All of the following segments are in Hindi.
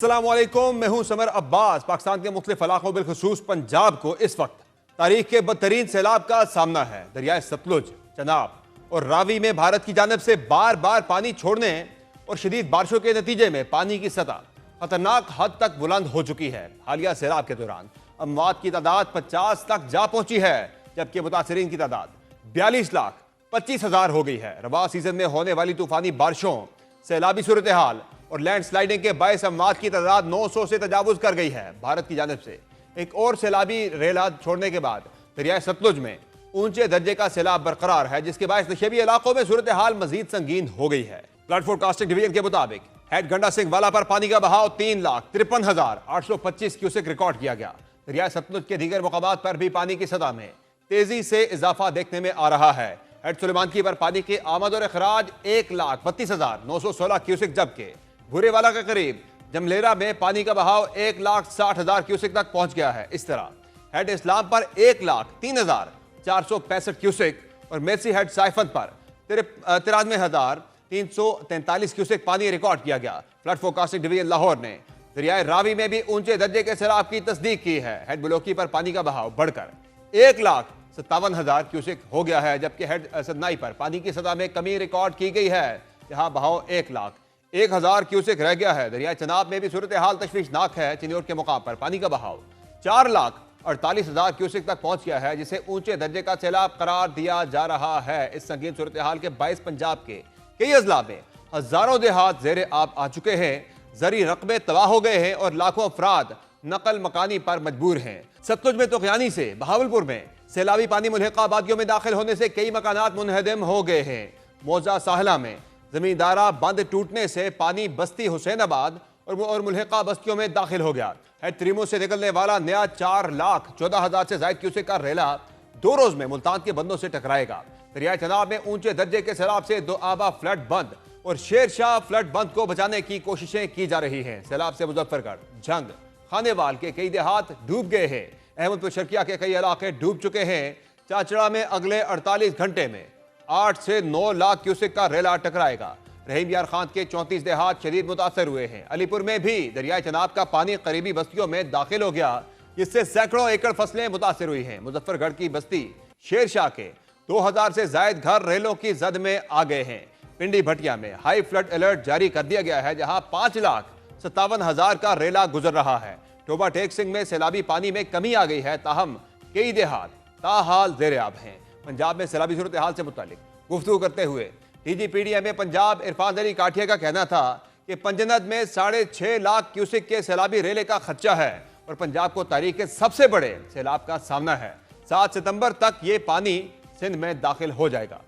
अस्सलामुअलैकुम, मैं हूं समर अब्बास। पाकिस्तान के मुख्तलिफ इलाकों बिलखुसूस पंजाब को इस वक्त तारीख के बदतरीन सैलाब का सामना है। दरियाए सतलुज, चनाब और रावी में भारत की जानब से बार बार पानी छोड़ने और शदीद बारिशों के नतीजे में पानी की सतह खतरनाक हद तक बुलंद हो चुकी है। हालिया सैलाब के दौरान अमवात की तादाद 50 तक जा पहुंची है, जबकि मुतासरीन की तादाद 42,25,000 हो गई है। रवा सीजन में होने वाली तूफानी बारिशों, सैलाबी सूरत हाल और लैंड स्लाइडिंग के बायस अमवात की तादाद 900 से तजावुज कर गई है। भारत की जानब से एक और सैलाबी रेला छोड़ने के बाद दरियाए सतलुज में ऊंचे दर्जे का सैलाब बरकरार है, जिसके बायस नशेबी इलाकों में सूरत हाल मजीद संगीन हो गई है। फ्लड फोरकास्टिंग डिवीजन के मुताबिक हेड गंडा सिंह वाला पर पानी का बहाव 3,53,825 क्यूसेक रिकॉर्ड किया गया। दरियाए सतलुज के दीगर मुकामात पर भी पानी की सतह में तेजी से इजाफा देखने में आ रहा है। हेड सुलेमान की पर पानी की आमद और अखराज 1,32,916 क्यूसेक, जबकि भूरेवाला के करीब जमलेरा में पानी का बहाव 1,60,000 क्यूसेक तक पहुंच गया है। इस तरह हेड इस्लाम पर 1,03,465 क्यूसेक और मेसी हेड साइफन पर 93,343 क्यूसेक पानी रिकॉर्ड किया गया। फ्लड फोरकास्टिंग डिवीजन लाहौर ने दरियाए रावी में भी ऊंचे दर्जे के सैलाब की तस्दीक की है। हेड बलोकी पर पानी का बहाव बढ़कर 1,57,000 क्यूसेक हो गया है, जबकि हेड सदनाई पर पानी की सतह में कमी रिकॉर्ड की गई है, जहां बहाव 1,01,000 क्यूसेक रह गया है। दरिया चनाब में भी सूरत हाल तशवीशनाक है। चिन्योट के मुकाम पर पानी का बहाव 4,48,000 क्यूसेक तक पहुंच गया है, जिसे ऊंचे दर्जे का सैलाब करार दिया जा रहा है। इस संगीन सूरत हाल के बायस पंजाब के कई अजला में हजारों देहात जेर आब आ चुके हैं, जरी रकबे तबाह हो गए हैं और लाखों अफराद नकल मकानी पर मजबूर हैं। सतलुज में तोकयानी से बहावलपुर में सैलाबी पानी मुल्हिका आबादियों में दाखिल होने से कई मकानात मुनहदम हो गए हैं। मौजा साहला में जमींदारा बंद टूटने से पानी बस्ती हुसैनाबाद और मुल्हिका बस्तियों में दाखिल हो गया है। त्रिमो से निकलने वाला नया 4,14,000 से ज्यादा क्यूसेक का रेला 2 रोज में मुल्तान के बंदों से टकराएगा। दरियाए चनाब में ऊंचे दर्जे के सैलाब से दो आबा फ्लड बंद और शेरशाह फ्लड बंद को बचाने की कोशिशें की जा रही हैं। सैलाब से मुजफ्फरगढ़, झंग, खानेवाल के कई देहात डूब गए हैं। अहमदपुर शर्किया के कई इलाके डूब चुके हैं। चाचड़ा में अगले 48 घंटे में 8 से 9 लाख क्यूसेक का रेला टकराएगा। रहीम यार खान के 34 देहात शदीद मुतासर हुए हैं। अलीपुर में भी दरियाए चनाब का पानी करीबी बस्तियों में दाखिल हो गया, जिससे सैकड़ों एकड़ फसलें मुतासर हुई हैं। मुजफ्फरगढ़ की बस्ती शेरशाह के 2,000 से जायद घर रेलों की जद में आ गए हैं। पिंडी भटिया में हाई फ्लड अलर्ट जारी कर दिया गया है, जहां 5,57,000 का रेला गुजर रहा है। टोबा टेक सिंह में सैलाबी पानी में कमी आ गई है, ताहम कई देहात ताहाल जेर आब हैं। पंजाब में सैलाबी सूरत हाल से मुतालिक गुफ्तगू करते हुए DGPDMA पंजाब इरफान अली काठिया का कहना था कि पंजनद में 6.5 लाख क्यूसेक के सैलाबी रेले का खर्चा है और पंजाब को तारीख के सबसे बड़े सैलाब का सामना है। 7 सितंबर तक ये पानी सिंध में दाखिल हो जाएगा।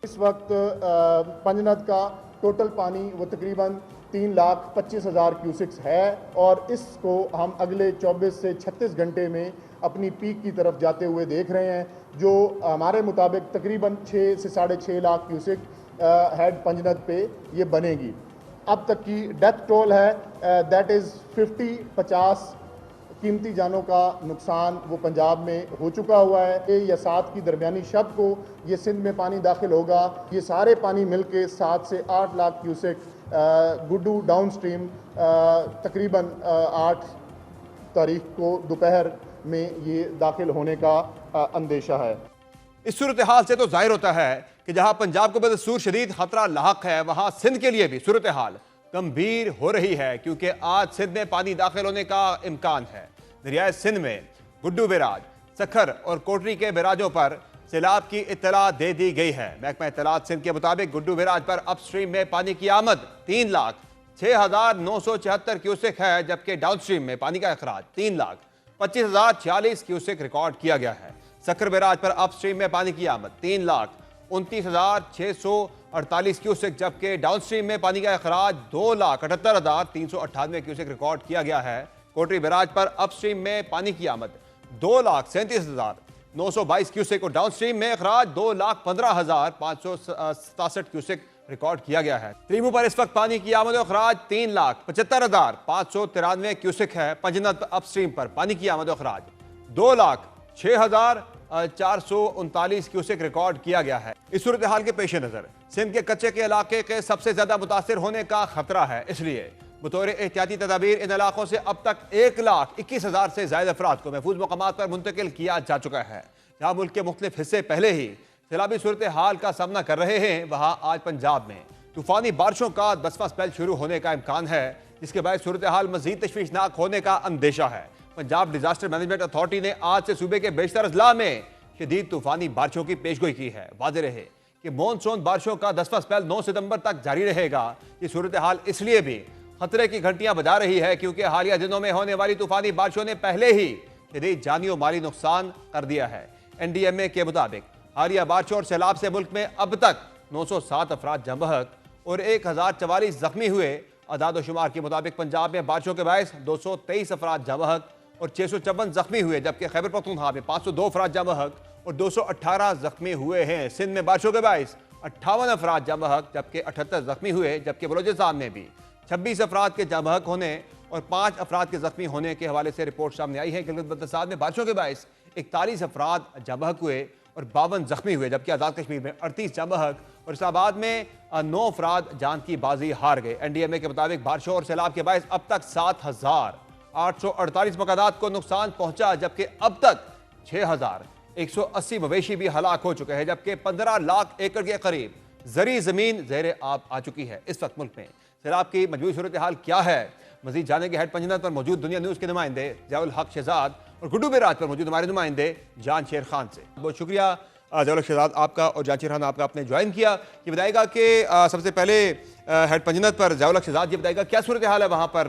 इस वक्त पंजनद का टोटल पानी वो तकरीबन 3,25,000 क्यूसिक्स है और इसको हम अगले 24 से 36 घंटे में अपनी पीक की तरफ जाते हुए देख रहे हैं, जो हमारे मुताबिक तकरीबन 6 से 6.5 लाख क्यूसिक हेड पंजनद पे ये बनेगी। अब तक की डेथ टोल है दैट इज़ 50 कीमती जानों का नुकसान वो पंजाब में हो चुका हुआ है। या 7 की दरमियानी शब को ये सिंध में पानी दाखिल होगा। ये सारे पानी मिल के 7 से 8 lakh cusec Guddu down stream तकरीबन 8 तारीख को दोपहर में ये दाखिल होने का अंदेशा है। इस सूरत हाल से तो जाहिर होता है कि जहां पंजाब को बदसूर शदीद खतरा लाहक है, वहां सिंध के लिए भी सूरत हाल गंभीर हो रही है, क्योंकि आज सिंध में पानी दाखिल होने का इम्कान है। दरियाए सिंध में गुड्डू बैराज, सखर और कोटरी के बैराजों पर सैलाब की इत्तला दे दी गई है। महकमा इत्तलात सिंध के मुताबिक गुड्डू बैराज पर अपस्ट्रीम में पानी की आमद 3,06,974 क्यूसेक है, जबकि डाउनस्ट्रीम में पानी का अखराज 3,25,046 क्यूसेक रिकॉर्ड किया गया है। सखर बैराज पर अपस्ट्रीम में पानी की आमद 3,29,648 क्यूसेक, जबकि डाउनस्ट्रीम में पानी का अखराज 2,78,398 क्यूसेक रिकॉर्ड किया गया है। कोटरी बैराज पर अपस्ट्रीम में पानी की आमद 2,37,922 क्यूसेक और डाउनस्ट्रीम में अखराज 2,15,567 क्यूसेक रिकॉर्ड किया गया है। त्रिमू पर इस वक्त पानी की आमद और अखराज 3,75,593 क्यूसेक है। पंजनद अपस्ट्रीम पर पानी की आमद और अखराज 2,06,439 क्यूसेक रिकॉर्ड किया गया है। इस सूरत हाल के पेश नजर सिंध के कच्चे के इलाके के सबसे ज्यादा मुतासिर होने का खतरा है, इसलिए बतौर एहतियाती तदाबीर इन इलाकों से अब तक 1,21,000 से ज्यादा अफराद को महफूज मकामात पर मुंतकिल किया जा चुका है। जहां मुल्क के मुख्तलिफ हिस्से पहले ही सैलाबी सूरत हाल का सामना कर रहे हैं, वहां आज पंजाब में तूफानी बारिशों का 10वां स्पेल शुरू होने का इम्कान है, जिसके बाद सूरत हाल मजीद तशवीशनाक होने का अंदेशा है। पंजाब डिजास्टर मैनेजमेंट अथॉरिटी ने आज से सूबे के बेशतर अजला में शदीद तूफानी बारिशों की पेशगोई की है। वाज़ेह रहे कि मॉनसून बारिशों का 10वां स्पेल 9 सितंबर तक जारी रहेगा। ये सूरत हाल इसलिए भी खतरे की घंटियां बजा रही है क्योंकि हालिया दिनों में होने वाली तूफानी बारिशों ने पहले ही शदीद जानी और माली नुकसान कर दिया है। NDMA के मुताबिक हालिया बारिशों और सैलाब से मुल्क में अब तक 907 अफराद जम बहक और 1044 जख्मी हुए। अदाद शुमार के मुताबिक पंजाब में बारिशों के बायस 223 अफराद जम बहक और 654 जख्मी हुए, जबकि खैबर पख्तूनख्वा में 502 अफराद जम बहक और 218 जख्मी हुए हैं। सिंध में बारिशों के बायस 58 अफराद जम बहक जबकि 78 जख्मी हुए, जबकि बलोचिस्तान में भी 26 अफराद के जम बहक होने और 5 अफराद के जख्मी होने के हवाले से रिपोर्ट सामने आई है। गिलगित बल्तिस्तान में बारिशों के बायस 41 अफराद जम बहक हुए और 52 जख्मी हुए, जबकि आज़ाद कश्मीर में 38 जम बहक और इस्लामाबाद में 9 अफराद जान की बाजी हार गए। NDMA के मुताबिक बारिशों और सैलाब के बायस अब तक 7,848 मकानात को नुकसान पहुंचा, जबकि अब तक 6,180 मवेशी भी हलाक हो चुके हैं, जबकि 15 लाख एकड़ के करीब जरी जमीन ज़ेर आब आ चुकी है। इस वक्त मुल्क में सैलाब की मजबूरी सूरत हाल क्या है, मजीद जाने के हेड पंजनत पर मौजूद दुनिया न्यूज़ के नुमाइंदे ज़ियाउल हक शहजाद और गुड्डू बेराज पर मौजूद हमारे नुमाइंदे जान शेर खान से बहुत शुक्रिया ज़ियाउल हक शहजाद आपका और जान शेर खान आपका आपने ज्वाइन किया। ये बताएगा कि सबसे पहले हेड पंजनत पर ज़ियाउल हक शहजाद ये बताएगा क्या सूरत हाल है वहाँ पर,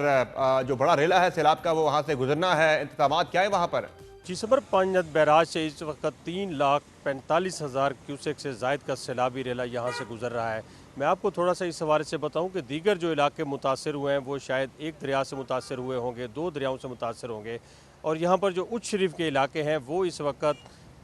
जो बड़ा रेला है सैलाब का वो वहाँ से गुजरना है, इंतजाम क्या है वहाँ पर? जी सबर पांचनद बैराज से इस वक्त 3,45,000 क्यूसेक से जायद का सैलाबी रेला यहाँ से गुजर रहा है। मैं आपको थोड़ा सा इस हवाले से बताऊं कि दीगर जो इलाके मुतासर हुए हैं वो शायद एक दरिया से मुतासर हुए होंगे, 2 दरियाओं से मुतासर होंगे, और यहाँ पर जो उच्च शरीफ के इलाके हैं वो इस वक्त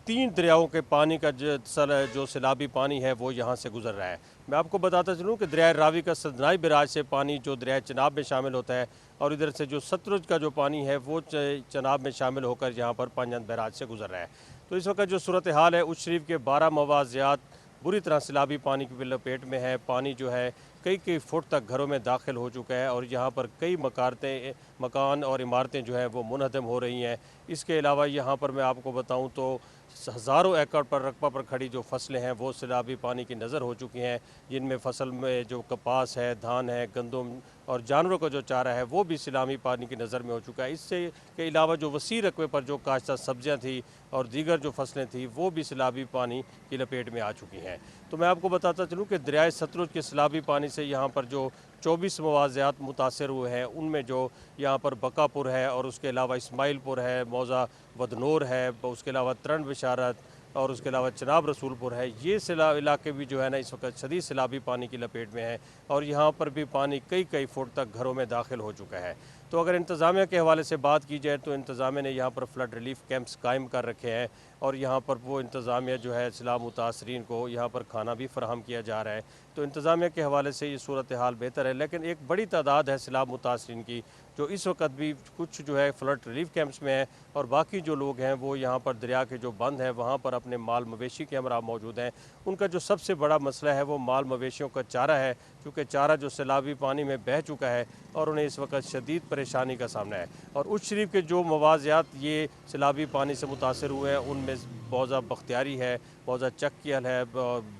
3 दरियाओं के पानी का जो सैलाबी पानी है वो यहाँ से गुजर रहा है। मैं आपको बताता चलूँ कि दरिया रावी का सदनाई बैराज से पानी जो दरिया चनाब में शामिल होता है और इधर से जो सतलुज का जो पानी है वो चनाब में शामिल होकर यहाँ पर पांचनद बैराज से गुजर रहा है। तो इस वक्त जो सूरत हाल है, उच्च शरीफ के 12 मवाजियात बुरी तरह सैलाबी पानी की लपेट में है। पानी जो है कई फुट तक घरों में दाखिल हो चुका है और यहाँ पर कई मकान और इमारतें जो है वो मुनहदम हो रही हैं। इसके अलावा यहाँ पर मैं आपको बताऊँ तो हज़ारों एकड़ पर रकबा पर खड़ी जो फसलें हैं वो सैलाबी पानी की नज़र हो चुकी हैं, जिनमें फसल में जो कपास है, धान है, गंदम और जानवरों का जो चारा है वो भी सैलाबी पानी की नज़र में हो चुका है। इससे के अलावा जो वसी रकबे पर जो काश्ता सब्जियां थी और दीगर जो फसलें थी वो भी सैलाबी पानी की लपेट में आ चुकी हैं। तो मैं आपको बताता चलूँ कि दरियाए सतलुज के सैलाबी पानी से यहाँ पर जो 24 मवाज़ियात मुतासर हुए हैं उनमें जो यहाँ पर बकापुर है और उसके अलावा इस्माइलपुर है, मौज़ा वदनूर है, उसके अलावा तरण बिशारत और उसके अलावा चनाब रसूलपुर है। ये इलाके भी जो है ना इस वक्त शदीद सैलाबी पानी की लपेट में है और यहाँ पर भी पानी कई फुट तक घरों में दाखिल हो चुका है। तो अगर इंतज़ामिया के हवाले से बात की जाए तो इंतज़ामिया ने यहाँ पर फ्लड रिलीफ कैंप्स कायम कर रखे हैं और यहाँ पर वो इंतज़ामिया जो है सैलाब मुतासरीन को यहाँ पर खाना भी फराहम किया जा रहा है। तो इंतज़ामिया के हवाले से ये सूरत हाल बेहतर है, लेकिन एक बड़ी तादाद है सैलाब मुतासरीन की जो इस वक्त भी कुछ जो है फ्लड रिलीफ कैंप्स में है और बाकी जो लोग हैं वो यहाँ पर दरिया के जो बंद हैं वहाँ पर अपने माल मवेशी के हमरा मौजूद हैं। उनका जो सबसे बड़ा मसला है वो माल मवेशियों का चारा है, क्योंकि चारा जो सैलाबी पानी में बह चुका है और उन्हें इस वक्त शदीद परेशानी का सामना है। और उच्च शरीफ के जो मवाजियात ये सैलाबी पानी से मुतासर हुए हैं उनमें मौज़ा बख्तियारी है, मौज़ा चक्कियल है,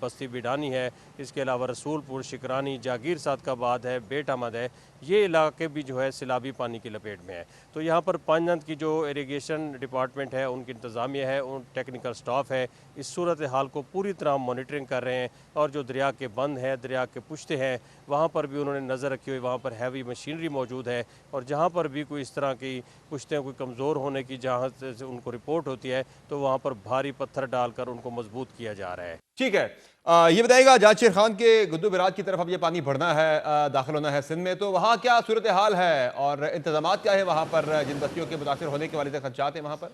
बस्ती बिडानी है, इसके अलावा रसूलपुर, शिकरानी, जागीर सादकाबाद है, बेट अहमद है। ये इलाके भी जो है सैलाबी पानी की लपेट में है। तो यहाँ पर पांचनद की जो इरिगेशन डिपार्टमेंट है, उनकी इंतज़ामिया है, उन टेक्निकल स्टाफ है, इस सूरत हाल को पूरी तरह मॉनिटरिंग कर रहे हैं और जो दरिया के बंद हैं, दरिया के पुश्ते हैं, वहाँ पर भी उन्होंने नज़र रखी हुई, वहाँ पर हैवी मशीनरी मौजूद है और जहाँ पर भी कोई इस तरह की पुश्तें कोई कमज़ोर होने की जहाँ से उनको रिपोर्ट होती है तो वहाँ पर भारी पत्थर डालकर उनको मजबूत किया जा रहा है। ठीक है, ये बताइएगा जांचेर खान के गुड्डू बिराज की तरफ अब ये पानी बढ़ना है, दाखिल होना है सिंध में, तो वहाँ क्या सूरत हाल है और इंतजाम क्या है वहाँ पर जिन बस्तियों के मुतासर होने के वाले खदशात हैं वहाँ पर?